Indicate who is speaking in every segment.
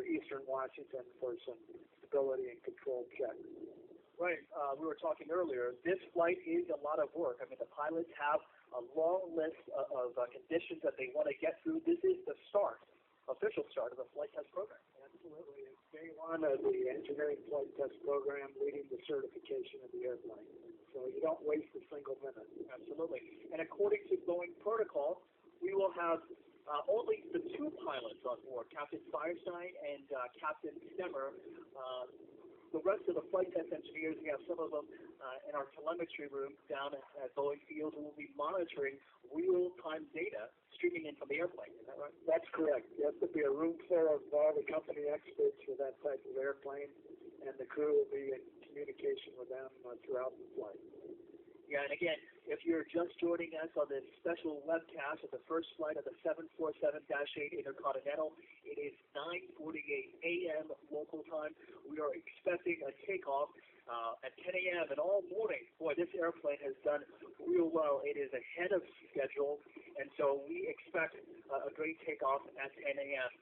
Speaker 1: Eastern Washington for some stability and control checks.
Speaker 2: Right. We were talking earlier. This flight is a lot of work. I mean, the pilots have a long list of conditions that they want to get through. This is the official start of the flight test program.
Speaker 1: Absolutely. It's day one of the engineering flight test program leading the certification of the airplane. So you don't waste a single minute.
Speaker 2: Absolutely. And according to Boeing protocol, we will have only the two pilots on board, Captain Firestein and Captain Stemmer. The rest of the flight test engineers, we have some of them in our telemetry room down at Boeing Field who will be monitoring real-time data streaming in from the airplane. Is that right?
Speaker 1: That's correct. You have to be a room full of all the company experts for that type of airplane, and the crew will be in communication with them throughout the flight.
Speaker 2: Yeah, and again, if you're just joining us on this special webcast of the first flight of the 747-8 Intercontinental, it is 9:48 a.m. local time. We are expecting a takeoff at 10 a.m. and all morning. Boy, this airplane has done real well. It is ahead of schedule, and so we expect a great takeoff at 10 a.m.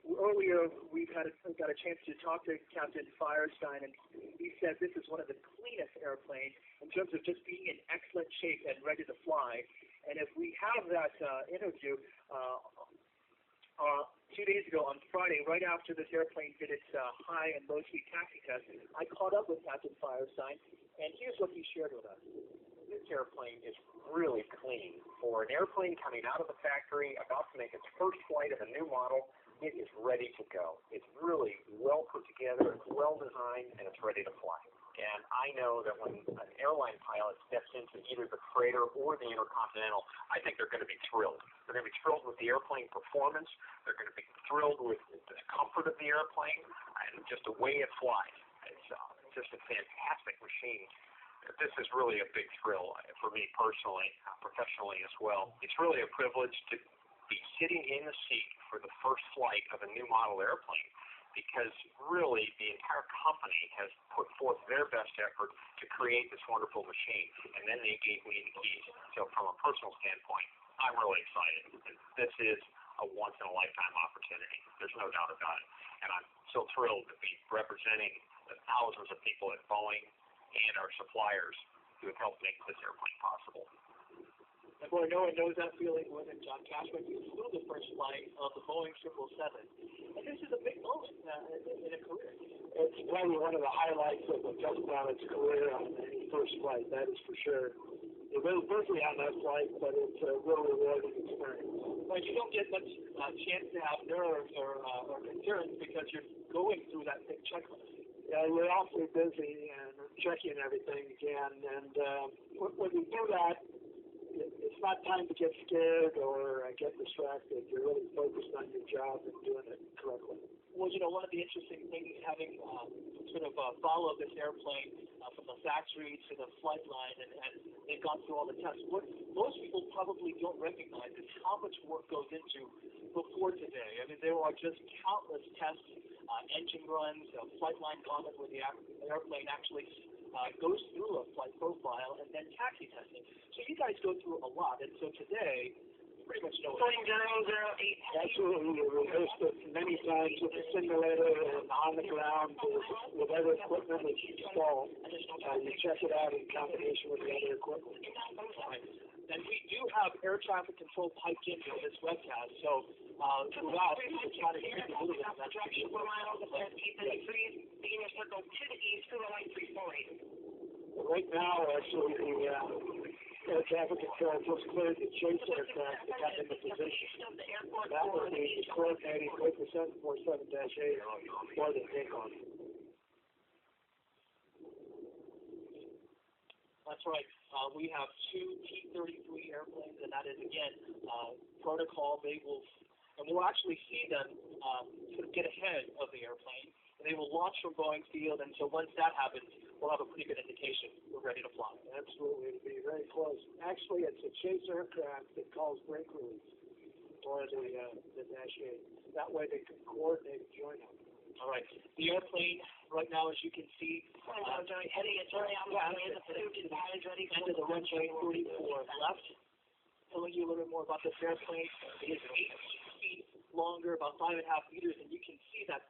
Speaker 2: Earlier, we got a chance to talk to Captain Firestein, and he said this is one of the cleanest airplanes in terms of just being in excellent shape and ready to fly. And if we have that interview 2 days ago on Friday, right after this airplane did its high and low speed taxi test, I caught up with Captain Firestein, and here's what he shared with us.
Speaker 3: This airplane is really clean. For an airplane coming out of the factory, about to make its first flight of a new model, it is ready to go. It's really well put together, it's well designed, and it's ready to fly. And I know that when an airline pilot steps into either the freighter or the Intercontinental, I think they're going to be thrilled. They're going to be thrilled with the airplane performance. They're going to be thrilled with the comfort of the airplane and just the way it flies. It's just a fantastic machine. This is really a big thrill for me personally, professionally as well. It's really a privilege to be sitting in the seat for the first flight of a new model airplane, because really the entire company has put forth their best effort to create this wonderful machine, and then they gave me the keys. So from a personal standpoint, I'm really excited. This is a once-in-a-lifetime opportunity. There's no doubt about it. And I'm so thrilled to be representing the thousands of people at Boeing and our suppliers who have helped make this airplane possible.
Speaker 2: And boy, no one knows that feeling more than John Cashman. He flew the first flight of the Boeing 777. And this is a big moment in a career.
Speaker 1: It's probably one of the highlights of a test pilot's career on any first flight, that is for sure. You're really busy on that flight, but it's a real rewarding experience.
Speaker 2: But you don't get much chance to have nerves or concerns because you're going through that big checklist.
Speaker 1: Yeah, you're awfully busy and checking everything again. And when you do that, it's not time to get scared or get distracted. You're really focused on your job and doing it correctly.
Speaker 2: Well, you know, one of the interesting things having sort of followed this airplane from the factory to the flight line, and they've gone through all the tests. What most people probably don't recognize is how much work goes into before today. I mean, there are just countless tests, engine runs, flight line comment where the airplane actually goes through a flight profile, and then taxi testing. So you guys go through a lot, and so today, you pretty much know it.
Speaker 1: Boeing 008. Absolutely. We rehearsed it many times with the simulator and on the ground with other equipment that's installed. You check it out in combination with the other equipment.
Speaker 2: And we do have air traffic control piped into this webcast, so throughout, we will try to keep the moving on that.
Speaker 1: Right now, actually, the air traffic control just cleared the chase aircraft that got into position. That will be coordinating with the 747-8 for the takeoff.
Speaker 2: That's right. We have two T-33 airplanes, and that is, again, protocol. We'll actually see them sort of get ahead of the airplane, and they will launch from Boeing Field, and so once that happens, we'll have a pretty good indication we're ready to fly.
Speaker 1: Absolutely. It'll be very close. Actually, it's a chase aircraft that calls brake release for the Dash 8. That way they can coordinate and join up.
Speaker 2: All right. The airplane, right now, as you can see, heading into the runway 34 left. Telling you a little bit more about this airplane. It is 8 feet longer, about 5.5 meters, and you can see that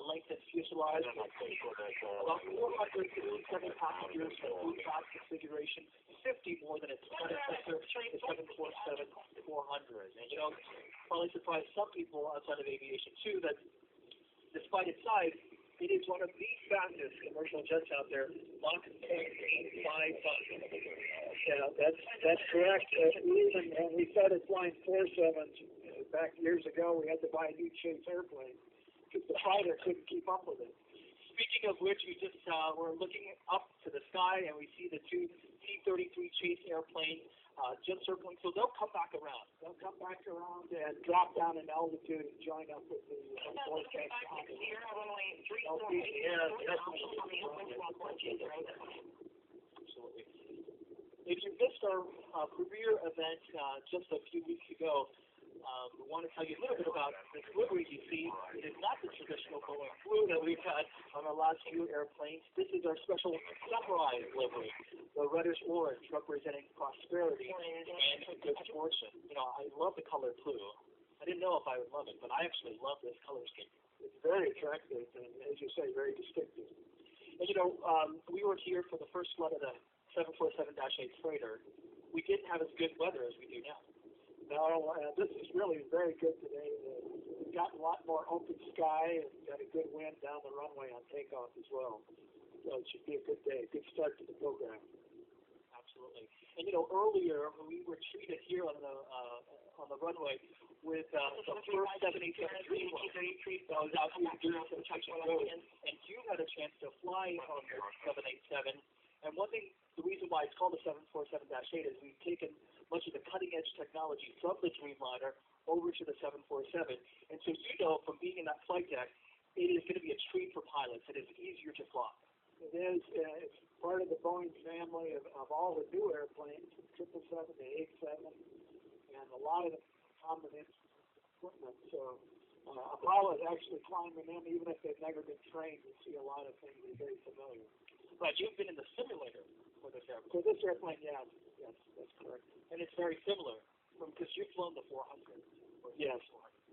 Speaker 2: lengthened fuselage. About 457 passengers for full class configuration, 50 more than its predecessor, the 747-400. And probably surprised some people outside of aviation too that despite its size, it is one of the fastest commercial jets out there, Mach 0.855.
Speaker 1: Yeah, that's correct. Even when we started flying 47s back years ago, we had to buy a new Chase airplane because the fighter couldn't keep up with it.
Speaker 2: Speaking of which, we just we're looking up to the sky and we see the two C-33 Chase airplanes just circling. So they'll come back around.
Speaker 1: They'll come back around and drop down in altitude and join up with the forecast.
Speaker 2: Absolutely. If you missed our premiere event just a few weeks ago, we want to tell you a little bit about this livery you see. It is not the traditional Boeing blue that we've had on our last few airplanes. This is our special samurai livery, the reddish orange representing prosperity and good fortune. I love the color blue. I didn't know if I would love it, but I actually love this color scheme.
Speaker 1: It's very attractive and, as you say, very distinctive.
Speaker 2: And we were here for the first flight of the 747-8 freighter. We didn't have as good weather as we do now.
Speaker 1: No, this is really very good today. We've got a lot more open sky and got a good wind down the runway on takeoff as well. So it should be a good day, good start to the program.
Speaker 2: Absolutely. And earlier we were treated here on the runway with the first 787 that was out here doing some touch and go, and you had a chance to fly on the 787. And one thing, the reason why it's called the 747-8 is we've taken much of the cutting-edge technology from the Dreamliner over to the 747. And so from being in that flight deck, it is going to be a treat for pilots. It is easier to fly.
Speaker 1: It is. It's part of the Boeing family of all the new airplanes, from 777 to 87, and a lot of the combination equipment. So a pilot actually climbing in, even if they've never been trained, you see a lot of things that are very familiar.
Speaker 2: Right, you've been in the simulator for this airplane.
Speaker 1: For this airplane, yes, that's correct.
Speaker 2: And it's very similar, because you've flown the 400.
Speaker 1: Yes,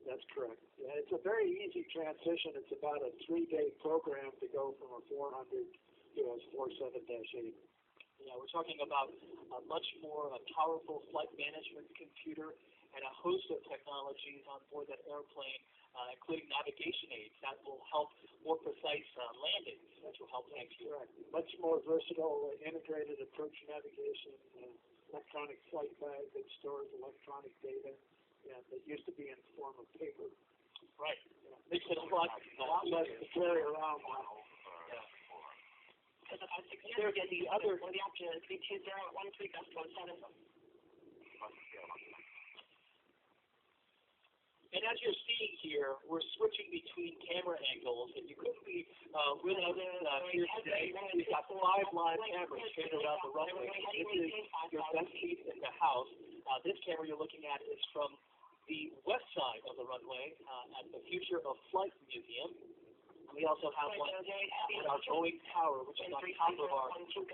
Speaker 1: that's correct. Yeah, it's a very easy transition. It's about a 3-day program to go from a 400 to a 47-8.
Speaker 2: Yeah, we're talking about a much more powerful flight management computer and a host of technologies on board that airplane, including navigation aids that will help more precise landings, which will help next year.
Speaker 1: Correct. Much more versatile, integrated approach navigation, electronic flight bag that stores electronic data, and that used to be in the form of paper.
Speaker 2: Right. Yeah. Makes it a lot
Speaker 1: less to carry around now.
Speaker 2: There again, the other. And as you're seeing here, we're switching between camera angles, and you couldn't be with us here today. We've got 5 live cameras straight around the runway. This is your best seat in the house. This camera you're looking at is from the west side of the runway at the Future of Flight Museum. We also have one at our Boeing Tower, which is on top of our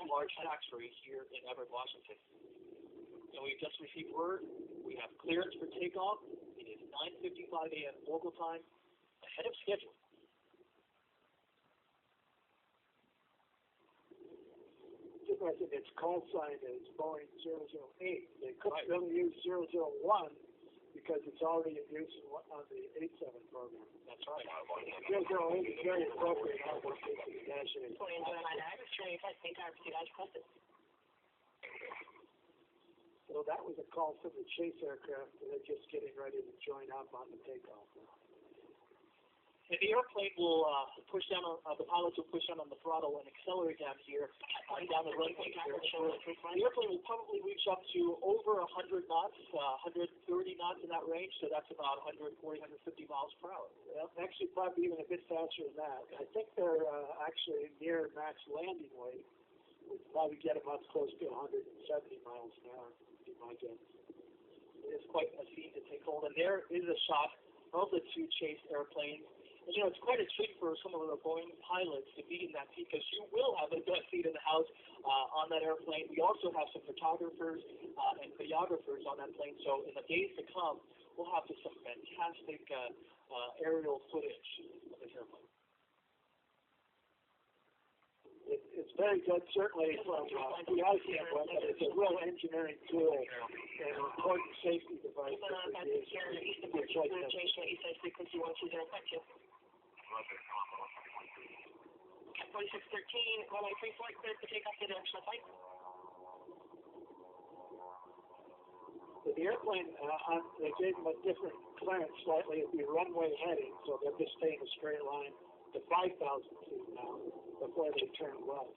Speaker 2: large factory here in Everett, Washington. And we've just received word we have clearance for takeoff. It is 9:55 a.m. local time, ahead of schedule.
Speaker 1: Interesting, its call sign is Boeing 008. They couldn't really use 001 because it's already in use on the 87 program.
Speaker 2: That's right.
Speaker 1: 008 is very appropriate on the 8. So that was a call from the chase aircraft. They're just getting ready to join up on the takeoff.
Speaker 2: And the airplane will push down on, the pilots will push down on the throttle and accelerate down here, down the runway here. The airplane will probably reach up to over 100 knots, 130 knots in that range, so that's about 140, 150 miles per hour.
Speaker 1: Well, actually, probably even a bit faster than that. I think they're actually near max landing weight. We'd probably get them up close to 170 miles an hour, would be my guess.
Speaker 2: It is quite a scene to take hold, and there is a shot of the 2 chase airplanes. And, it's quite a treat for some of the Boeing pilots to be in that seat because you will have the best seat in the house on that airplane. We also have some photographers and videographers on that plane. So in the days to come, we'll have just some fantastic aerial footage of this airplane.
Speaker 1: It's very good, certainly from the eye standpoint, but it's a real engineering tool and an important safety device that we use in the flight test.
Speaker 4: Frequency 120.2. 4613, runway 34, cleared for takeoff to directional flight.
Speaker 1: With the airplane, they gave them a different clearance slightly at the runway heading, so they'll just stay in a straight line to 5,000 feet now before they turn left.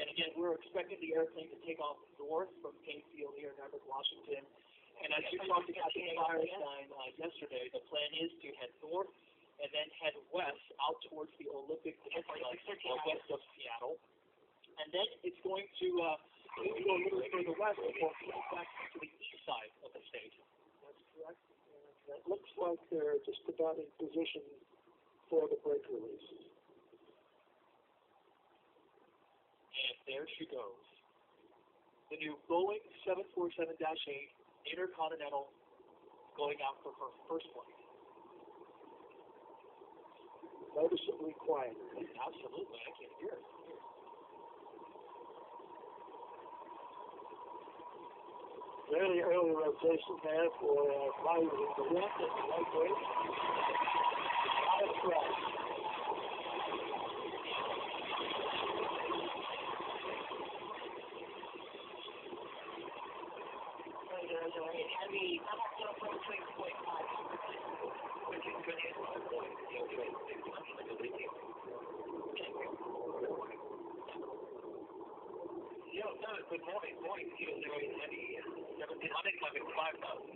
Speaker 2: And again, we're expecting the airplane to take off north from Kane Field here in Everett, Washington. And as you talked about the Firestein yesterday, the plan is to head north and then head west out towards the Olympic Peninsula, west of Seattle. And then it's going to go a little further west before coming back to the east side of the state.
Speaker 1: That's correct. And it looks like they're just about in position for the brake release.
Speaker 2: And there she goes. The new Boeing 747-8 Intercontinental going out for her first flight.
Speaker 1: Noticeably quieter.
Speaker 2: Absolutely, I can hear it.
Speaker 1: Very early rotation there for flyers in the wind and the lightweight. Not a threat.
Speaker 4: Heavy,
Speaker 3: Good morning, Boeing B747-8, 5,000.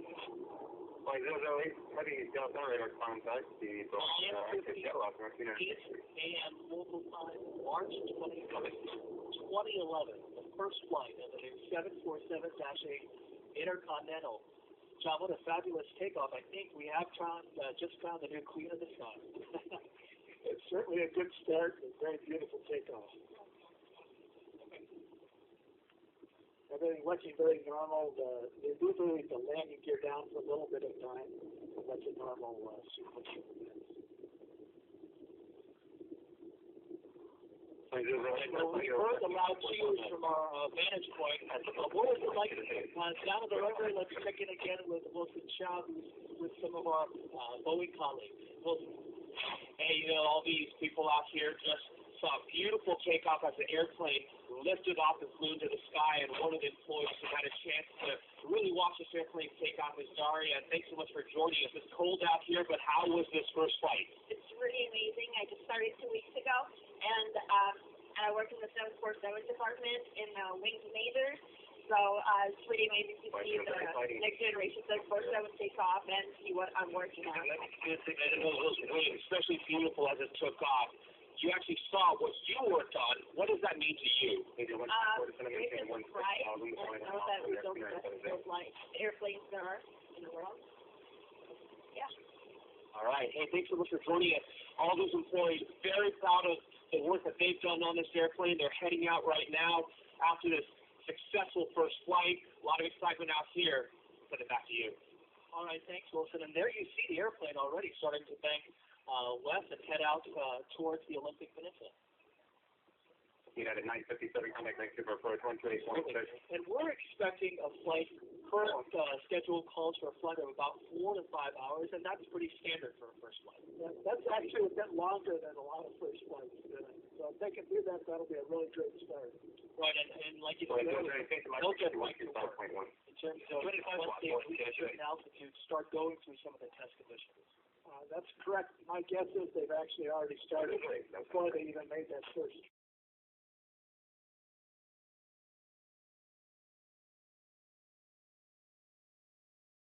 Speaker 3: By 008, heavy Delta radar contact, the Boeing active jet loss,
Speaker 2: 8 a.m. local time, March 2011, the first flight of the new 747-8 Intercontinental. John, what a fabulous takeoff. I think we have just found the new queen of the sky.
Speaker 1: It's certainly a good start and a very beautiful takeoff. Everything looking very normal. They do leave the landing gear down for a little bit of time. That's a normal sequence of events.
Speaker 2: So we heard the loud cheers from our vantage point. What is it like down at the runway? Let's check in again with Wilson Chow, who's with some of our Boeing colleagues. Wilson.
Speaker 5: Hey, you know, all these people out here just saw a beautiful takeoff as the airplane lifted off and flew into the sky, and one of the employees who had a chance to really watch this airplane take off is Daria. Thanks so much for joining us. It's cold out here, but how was this first flight?
Speaker 4: It's really amazing. I just started 2 weeks ago, and I work in the 747 department in Wings Majors. So it's pretty amazing to see the next generation 747 take off and see what I'm working on.
Speaker 5: It was really especially beautiful as it took off. You actually saw what you worked on. What does that mean to you?
Speaker 4: It's just pride and know that we built the best airplanes there are in the world. Yeah.
Speaker 5: All right. Hey, thanks so much for joining us. All those employees, very proud of the work that they've done on this airplane. They're heading out right now after this successful first flight. A lot of excitement out here. Send it back to you.
Speaker 2: All right, thanks, Wilson. And there you see the airplane already starting to bank west and head out towards the Olympic Peninsula.
Speaker 3: United 957, contact Vancouver for 128.6.
Speaker 2: And we're expecting a flight. Current schedule calls for a flight of about 4 to 5 hours, and that's pretty standard for a first flight.
Speaker 1: That's actually a bit longer than a lot of first flights. So if they can do that, that'll be a really great start.
Speaker 2: Right, and like you said, they'll get right to work in terms of once they reach a certain altitude, start going through some of the test conditions.
Speaker 1: That's correct. My guess is they've actually already started before they even made that first